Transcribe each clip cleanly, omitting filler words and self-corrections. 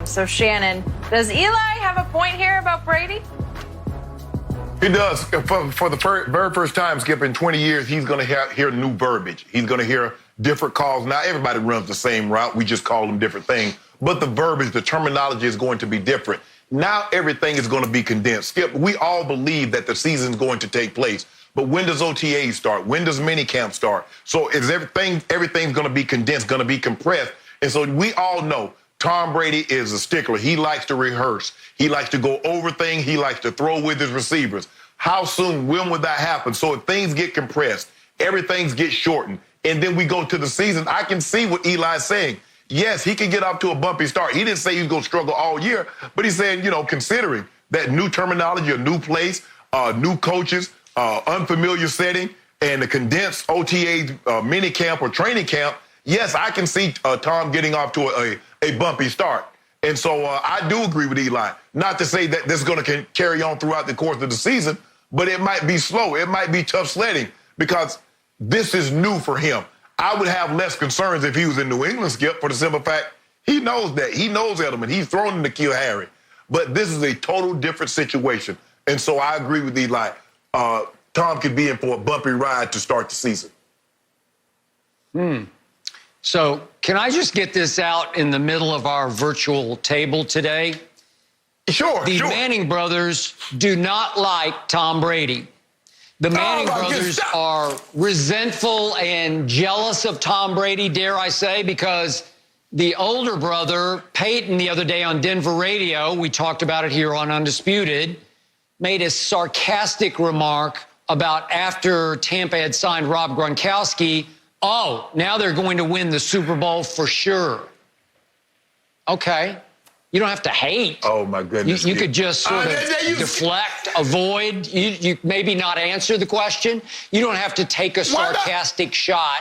So, Shannon, does Eli have a point here about Brady? He does. For the very first time, Skip, in 20 years, he's going to hear new verbiage. He's going to hear different calls. Now, everybody runs the same route. We just call them different things. But the verbiage, the terminology is going to be different. Now everything is going to be condensed. Skip, we all believe that the season's going to take place. But when does OTA start? When does minicamp start? So is everything's going to be condensed, going to be compressed. And so we all know Tom Brady is a stickler. He likes to rehearse. He likes to go over things. He likes to throw with his receivers. How soon, when would that happen? So if things get compressed, everything gets shortened, and then we go to the season, I can see what Eli's saying. Yes, he can get off to a bumpy start. He didn't say he was going to struggle all year, but he's saying, considering that new terminology, a new place, new coaches, unfamiliar setting, and the condensed OTA mini camp or training camp, yes, I can see Tom getting off to a bumpy start. And so I do agree with Eli. Not to say that this is going to carry on throughout the course of the season, but it might be slow. It might be tough sledding because this is new for him. I would have less concerns if he was in New England, Skip, for the simple fact he knows that. He knows Edelman. He's thrown in N'Keal Harry. But this is a total different situation. And so I agree with Eli. Tom could be in for a bumpy ride to start the season. So can I just get this out in the middle of our virtual table today? Sure, The Manning brothers do not like Tom Brady. The Manning brothers are resentful and jealous of Tom Brady, dare I say, because the older brother, Peyton, the other day on Denver radio, we talked about it here on Undisputed, made a sarcastic remark about after Tampa had signed Rob Gronkowski, now they're going to win the Super Bowl for sure. Okay. You don't have to hate. Oh, my goodness. You could just sort of deflect, avoid, you maybe not answer the question. You don't have to take a sarcastic shot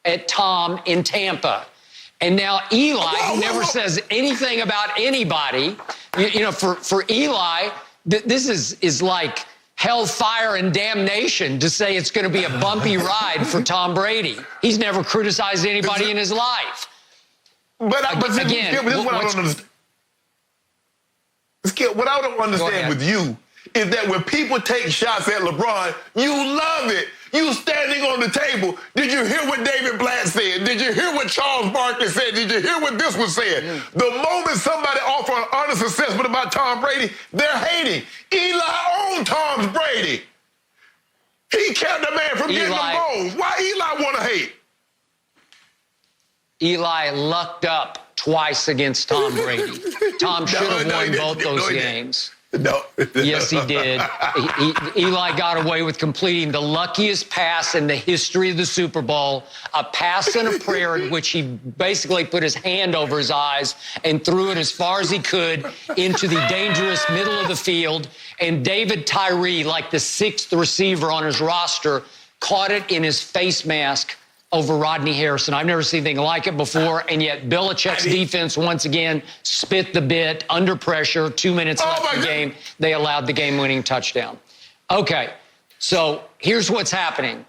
at Tom in Tampa. And now Eli, who never says anything about anybody, for Eli, this is like hellfire and damnation to say it's going to be a bumpy ride for Tom Brady. He's never criticized anybody in his life. But again, this is what I don't understand. Skip, what I don't understand with you is that when people take shots at LeBron, you love it. You standing on the table. Did you hear what David Blatt said? Did you hear what Charles Barkley said? Did you hear what this was saying? The moment somebody offers an honest assessment about Tom Brady, they're hating. Eli owned Tom Brady. He kept the man from getting the balls. Why Eli want to hate? Eli lucked up twice against Tom Brady. Tom should have won both those games. No. Yes, he did. Eli got away with completing the luckiest pass in the history of the Super Bowl, a pass and a prayer in which he basically put his hand over his eyes and threw it as far as he could into the dangerous middle of the field. And David Tyree, like the sixth receiver on his roster, caught it in his face mask over Rodney Harrison. I've never seen anything like it before, and yet Belichick's defense once again spit the bit under pressure. 2 minutes left in the game. They allowed the game-winning touchdown. Okay, so here's what's happening.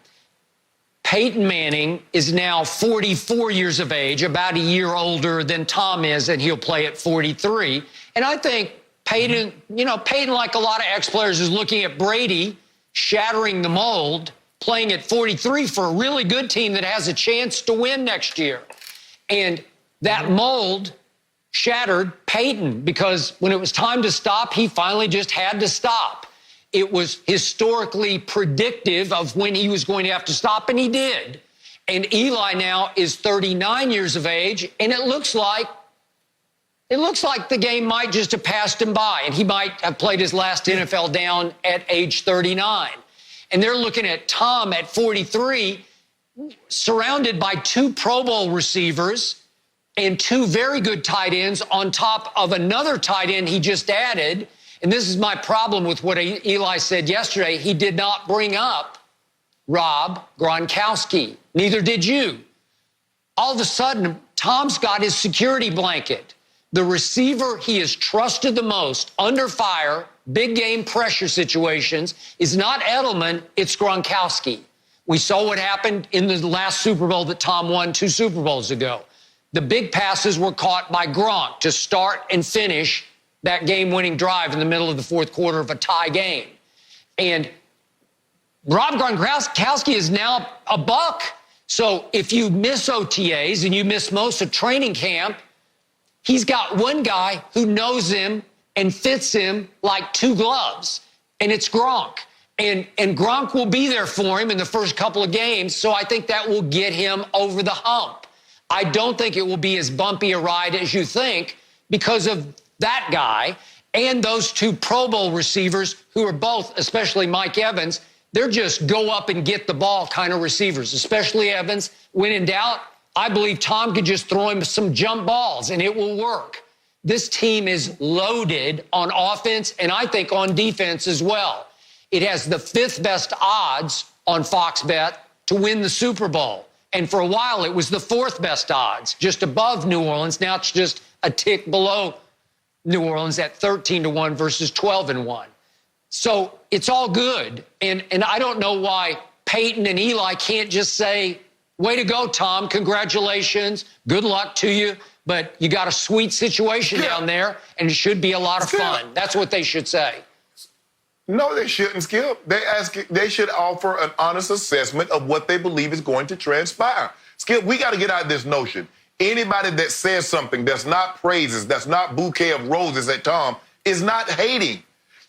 Peyton Manning is now 44 years of age, about a year older than Tom is, and he'll play at 43. And I think Peyton, Peyton, like a lot of ex-players, is looking at Brady shattering the mold, playing at 43 for a really good team that has a chance to win next year. And that mold shattered Peyton because when it was time to stop, he finally just had to stop. It was historically predictive of when he was going to have to stop, and he did. And Eli now is 39 years of age, and it looks like the game might just have passed him by, and he might have played his last NFL down at age 39. And they're looking at Tom at 43, surrounded by 2 Pro Bowl receivers and 2 very good tight ends on top of another tight end he just added. And this is my problem with what Eli said yesterday. He did not bring up Rob Gronkowski. Neither did you. All of a sudden, Tom's got his security blanket. The receiver he has trusted the most under fire, big game pressure situations, is not Edelman, it's Gronkowski. We saw what happened in the last Super Bowl that Tom won 2 Super Bowls ago. The big passes were caught by Gronk to start and finish that game-winning drive in the middle of the fourth quarter of a tie game. And Rob Gronkowski is now a Buck. So if you miss OTAs and you miss most of training camp, he's got one guy who knows him and fits him like two gloves, and it's Gronk. And Gronk will be there for him in the first couple of games, so I think that will get him over the hump. I don't think it will be as bumpy a ride as you think because of that guy and those two Pro Bowl receivers who are both, especially Mike Evans, they're just go up and get the ball kind of receivers, especially Evans. When in doubt, I believe Tom could just throw him some jump balls and it will work. This team is loaded on offense and I think on defense as well. It has the 5th best odds on Fox Bet to win the Super Bowl. And for a while, it was the 4th best odds, just above New Orleans. Now it's just a tick below New Orleans at 13-1 versus 12-1. So it's all good. And I don't know why Peyton and Eli can't just say, way to go, Tom, congratulations, good luck to you. But you got a sweet situation down there, and it should be a lot of fun. That's what they should say. No, they shouldn't, Skip. They should offer an honest assessment of what they believe is going to transpire. Skip, we got to get out of this notion. Anybody that says something that's not praises, that's not bouquet of roses at Tom, is not hating.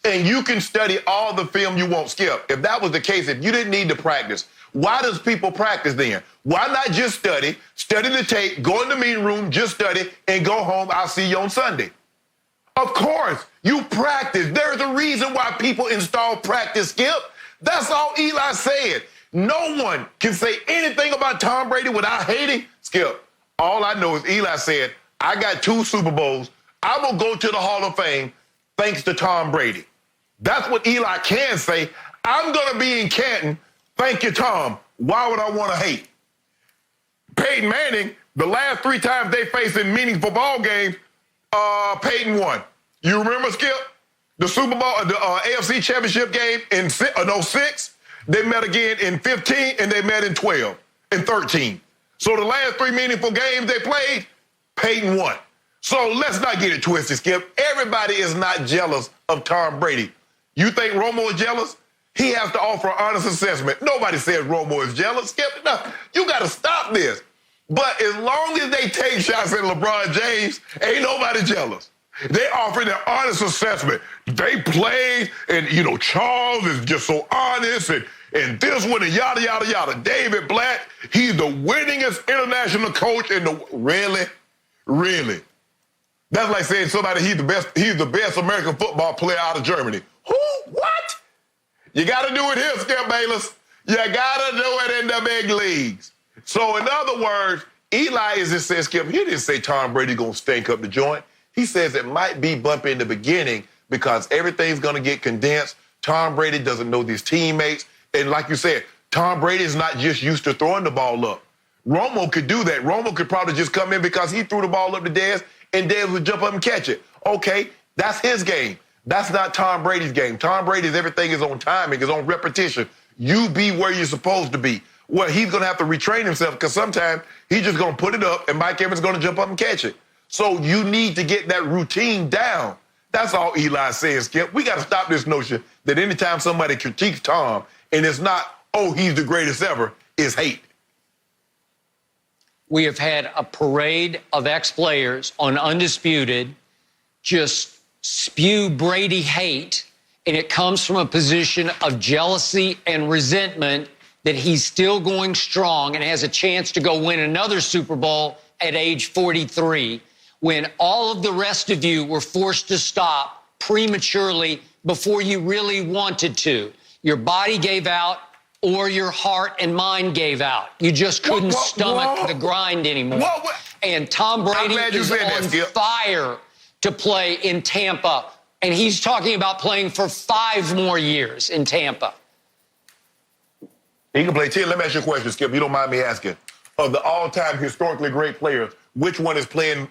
And you can study all the film you want, Skip. If that was the case, if you didn't need to practice, why does people practice then? Why not just study the tape, go in the meeting room, just study, and go home, I'll see you on Sunday? Of course, you practice. There's a reason why people install practice, Skip. That's all Eli said. No one can say anything about Tom Brady without hating, Skip. All I know is Eli said, I got 2 Super Bowls. I'm going to go to the Hall of Fame thanks to Tom Brady. That's what Eli can say. I'm going to be in Canton. Thank you, Tom. Why would I want to hate? Peyton Manning, the last 3 times they faced in meaningful ball games, Peyton won. You remember, Skip? The Super Bowl, the AFC Championship game in 06, they met again in 15, and they met in 12 and 13. So the last 3 meaningful games they played, Peyton won. So let's not get it twisted, Skip. Everybody is not jealous of Tom Brady. You think Romo is jealous? He has to offer an honest assessment. Nobody says Romo is jealous. Skip, no, you got to stop this. But as long as they take shots at LeBron James, ain't nobody jealous. They offer an honest assessment. They played, and, Charles is just so honest, and this one, and yada, yada, yada. David Blatt, he's the winningest international coach in the... Really? That's like saying somebody he's the best American football player out of Germany. Who? What? You got to do it here, Skip Bayless. You got to do it in the big leagues. So, in other words, Eli is just saying, Skip, he didn't say Tom Brady going to stink up the joint. He says it might be bumpy in the beginning because everything's going to get condensed. Tom Brady doesn't know these teammates. And like you said, Tom Brady is not just used to throwing the ball up. Romo could do that. Romo could probably just come in because he threw the ball up to Dez, and Dez would jump up and catch it. Okay, that's his game. That's not Tom Brady's game. Tom Brady's everything is on timing, is on repetition. You be where you're supposed to be. Well, he's going to have to retrain himself because sometimes he's just going to put it up and Mike Evans is going to jump up and catch it. So you need to get that routine down. That's all Eli says, Skip. We got to stop this notion that anytime somebody critiques Tom and it's not, oh, he's the greatest ever, is hate. We have had a parade of ex-players on Undisputed just spew Brady hate, and it comes from a position of jealousy and resentment that he's still going strong and has a chance to go win another Super Bowl at age 43, when all of the rest of you were forced to stop prematurely before you really wanted to. Your body gave out or your heart and mind gave out. You just couldn't stomach the grind anymore. And Tom Brady is on fire to play in Tampa, and he's talking about playing for 5 more years in Tampa. He can play 10. Let me ask you a question, Skip. You don't mind me asking. Of the all-time historically great players, which one is played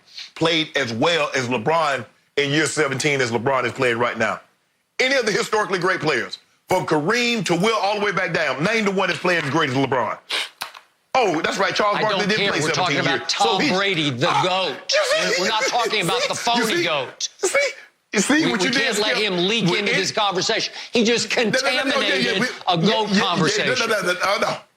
as well as LeBron in year 17 as LeBron is playing right now? Any of the historically great players, from Kareem to Will all the way back down, name the one that's playing as great as LeBron. Oh, that's right. Charles I Barkley don't didn't care. play We're 17 talking years. about Tom Brady, the GOAT. You see? We're not talking about the phony GOAT. You see We what you did, can't let Skip? him leak into this conversation. He just contaminated a GOAT conversation.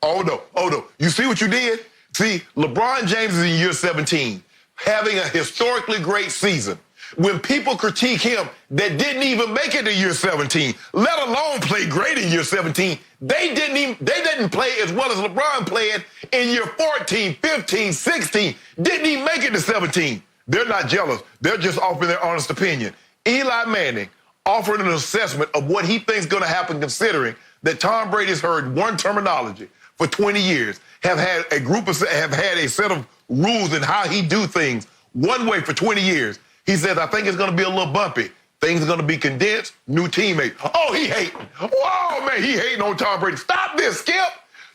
Oh, no. You see what you did? See, LeBron James is in year 17, having a historically great season. When people critique him that didn't even make it to year 17, let alone play great in year 17, they didn't play as well as LeBron played in year 14, 15, 16, didn't even make it to 17. They're not jealous. They're just offering their honest opinion. Eli Manning offered an assessment of what he thinks is going to happen, considering that Tom Brady's heard one terminology for 20 years, have had a set of rules in how he do things one way for 20 years. He says, I think it's going to be a little bumpy. Things are going to be condensed, new teammate. Oh, he hating. Whoa, man, he hating on Tom Brady. Stop this, Skip.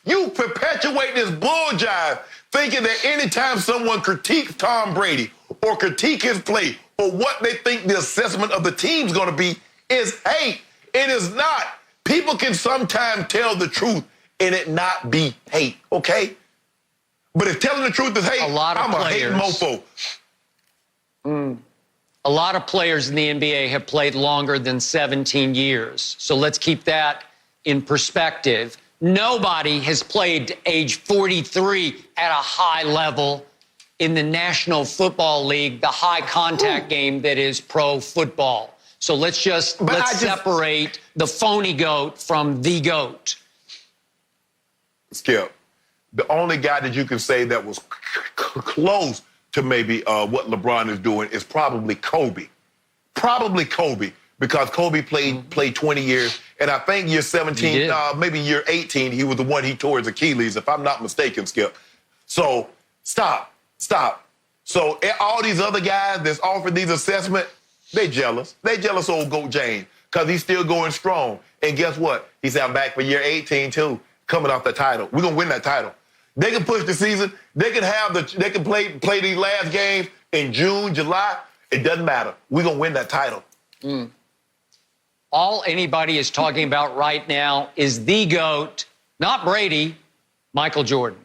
You perpetuate this bull jive, thinking that anytime someone critiques Tom Brady or critique his play or what they think the assessment of the team's going to be is hate. It is not. People can sometimes tell the truth and it not be hate, okay? But if telling the truth is hate, I'm a hating mofo. A lot of players in the NBA have played longer than 17 years. So let's keep that in perspective. Nobody has played to age 43 at a high level in the National Football League, the high contact game that is pro football. So let's separate the phony GOAT from the GOAT. Skip, the only guy that you can say that was close to maybe what LeBron is doing is probably Kobe. Probably Kobe, because Kobe played 20 years, and I think year 17, maybe year 18, he was the one he tore his Achilles, if I'm not mistaken, Skip. So stop. So all these other guys that's offering these assessments, they jealous. They jealous old GOAT James, because he's still going strong. And guess what? He said, I'm back for year 18 too, coming off the title. We're gonna win that title. They can push the season. They can play these last games in June, July. It doesn't matter. We're gonna win that title. All anybody is talking about right now is the GOAT, not Brady, Michael Jordan.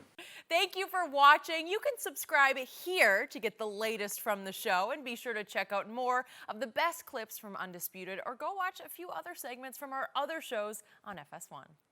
Thank you for watching. You can subscribe here to get the latest from the show, and be sure to check out more of the best clips from Undisputed, or go watch a few other segments from our other shows on FS1.